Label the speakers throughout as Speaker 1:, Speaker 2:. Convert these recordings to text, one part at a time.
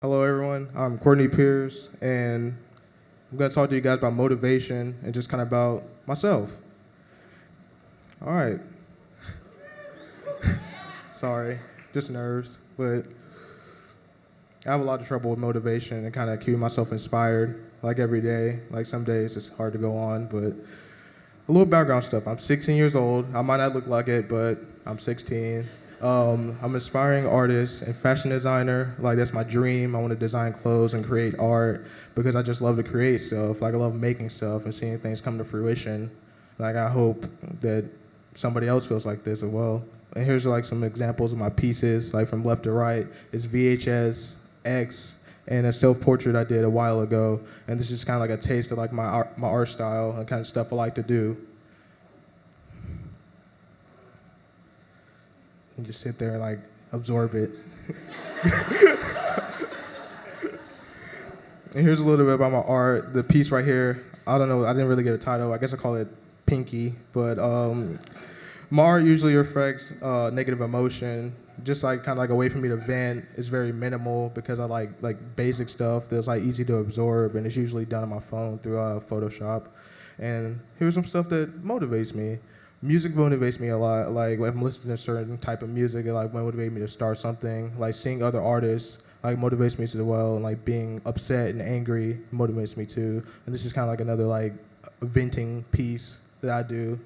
Speaker 1: Hello, everyone. I'm Courtney Pierce, and I'm going to talk to you guys about motivation and just kind of about myself. All right. Sorry, just nerves, but I have a lot of trouble with motivation and kind of keeping myself inspired, like every day. Like some days it's hard to go on, but a little background stuff. I'm 16 years old. I might not look like it, but I'm 16. I'm an aspiring artist and fashion designer. Like that's my dream. I want to design clothes and create art because I just love to create stuff. Like I love making stuff and seeing things come to fruition. Like I hope that somebody else feels like this as well. And here's like some examples of my pieces, like from left to right. It's VHS, X, and a self-portrait I did a while ago. And this is kind of like a taste of like my art style and kind of stuff I like to do. And just sit there and like absorb it. And here's a little bit about my art. The piece right here, I don't know, I didn't really get a title. I guess I call it Pinky, but my art usually reflects negative emotion, just like kind of like a way for me to vent. It's very minimal because I like basic stuff that's like easy to absorb, and it's usually done on my phone through Photoshop. And here's some stuff that motivates me. Music motivates me a lot. Like when I'm listening to a certain type of music, it like motivates me to start something. Like seeing other artists like motivates me as well, and like being upset and angry motivates me too. And this is kind of like another like venting piece that I do.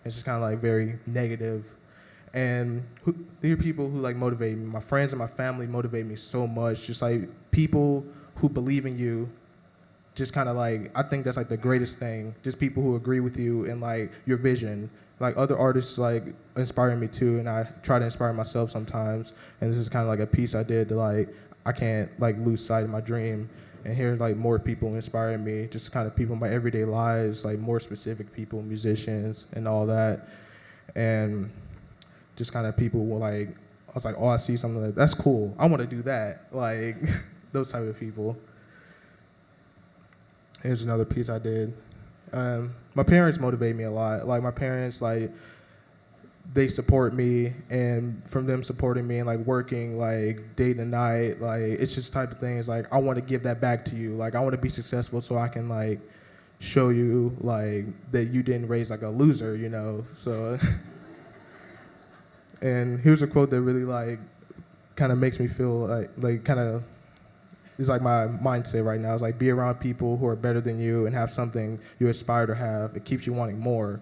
Speaker 1: It's just kind of like very negative. And there are people who like motivate me. My friends and my family motivate me so much. Just like people who believe in you. Just kind of like, I think that's like the greatest thing. Just people who agree with you and like your vision. Like other artists like inspire me too, and I try to inspire myself sometimes. And this is kind of like a piece I did to like, I can't like lose sight of my dream. And hearing like more people inspiring me, just kind of people in my everyday lives, like more specific people, musicians and all that. And just kind of people were like, I was like, oh, I see something that's cool. I want to do that. Like those type of people. Here's another piece I did. My parents motivate me a lot. Like my parents, like they support me, and from them supporting me and like working like day to night, like it's just type of thing. It's like I want to give that back to you. Like I want to be successful so I can like show you like that you didn't raise like a loser, you know. So, and here's a quote that really like kind of makes me feel like kind of. It's like my mindset right now. It's like be around people who are better than you and have something you aspire to have. It keeps you wanting more.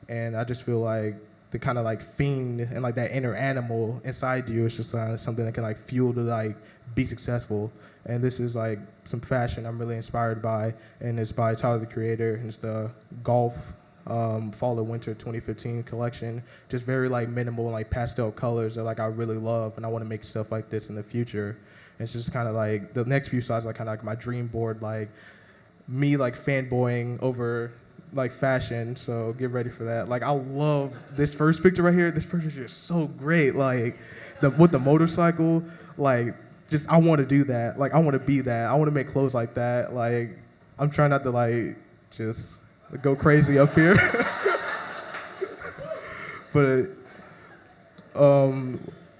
Speaker 1: And I just feel like the kind of like fiend and like that inner animal inside you is just something that can like fuel to like be successful. And this is like some fashion I'm really inspired by, and it's by Tyler the Creator, and it's the golf fall and winter 2015 collection. Just very like minimal like pastel colors that like I really love, and I want to make stuff like this in the future. It's just kind of like the next few slides are kind of like my dream board, like me like fanboying over like fashion. So get ready for that. Like I love this first picture right here. This first picture is so great. Like with the motorcycle, like just I want to do that. Like I want to be that. I want to make clothes like that. Like I'm trying not to like just go crazy up here. But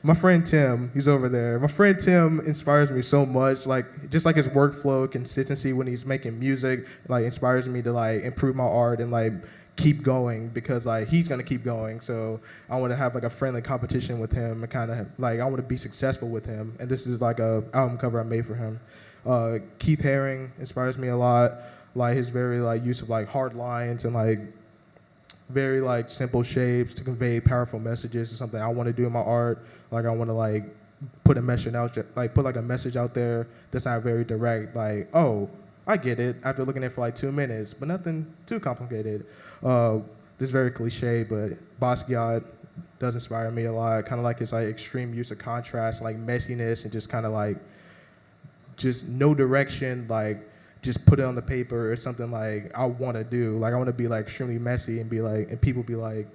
Speaker 1: my friend Tim, he's over there. My friend Tim inspires me so much. Like just like his workflow, consistency when he's making music, like inspires me to like improve my art and like keep going, because like he's gonna keep going. So I want to have like a friendly competition with him and kind of like I want to be successful with him. And this is like a album cover I made for him. Keith Haring inspires me a lot. Like his very like use of like hard lines and like very like simple shapes to convey powerful messages is something I want to do in my art. Like I want to like put a message out, like put like a message out there that's not very direct. Like, oh, I get it after looking at it for like 2 minutes, but nothing too complicated. This is very cliche, but Basquiat does inspire me a lot. Kind of like his like extreme use of contrast, like messiness, and just kind of like just no direction, like just put it on the paper or something like I want to do. Like I want to be like extremely messy and be like, and people be like,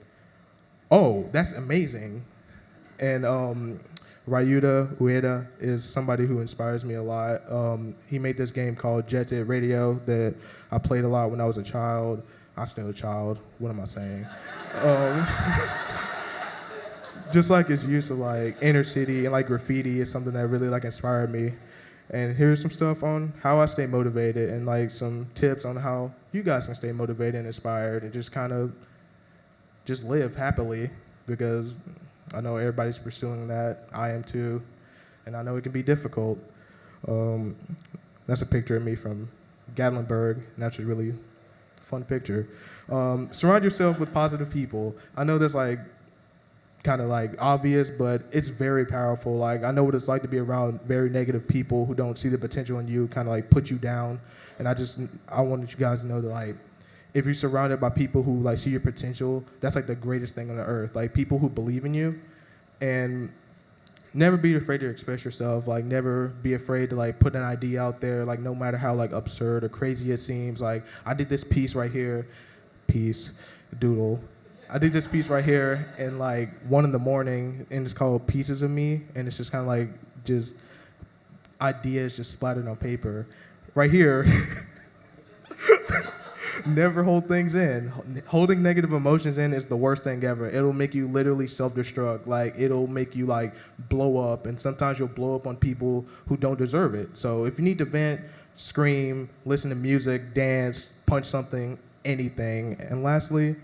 Speaker 1: oh, that's amazing. And Ryuta Ueda is somebody who inspires me a lot. He made this game called Jet Set Radio that I played a lot when I was a child. I'm still a child. What am I saying? Just like his use of like inner city and like graffiti is something that really like inspired me. And here's some stuff on how I stay motivated and like some tips on how you guys can stay motivated and inspired and just kind of just live happily, because I know everybody's pursuing that. I am too. And I know it can be difficult. That's a picture of me from Gatlinburg, and that's a really fun picture. Surround yourself with positive people. I know that's like kind of like obvious, but it's very powerful. Like, I know what it's like to be around very negative people who don't see the potential in you, kind of like put you down. And I wanted you guys to know that, like, if you're surrounded by people who like see your potential, that's like the greatest thing on the earth. Like, people who believe in you. And never be afraid to express yourself. Like, never be afraid to like put an idea out there, like no matter how like absurd or crazy it seems. Like, I did this piece right here, I did this piece right here in like 1 a.m, and it's called Pieces of Me, and it's just kind of like just ideas just splattered on paper. Right here, never hold things in. Holding negative emotions in is the worst thing ever. It'll make you literally self-destruct. Like, it'll make you like blow up, and sometimes you'll blow up on people who don't deserve it. So if you need to vent, scream, listen to music, dance, punch something, anything. And lastly,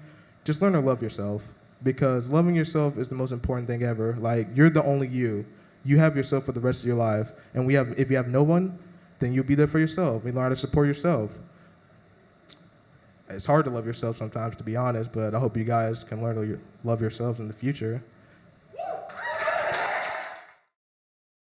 Speaker 1: just learn to love yourself, because loving yourself is the most important thing ever. Like, you're the only you. You have yourself for the rest of your life. And if you have no one, then you'll be there for yourself. You learn how to support yourself. It's hard to love yourself sometimes, to be honest, but I hope you guys can learn to love yourselves in the future.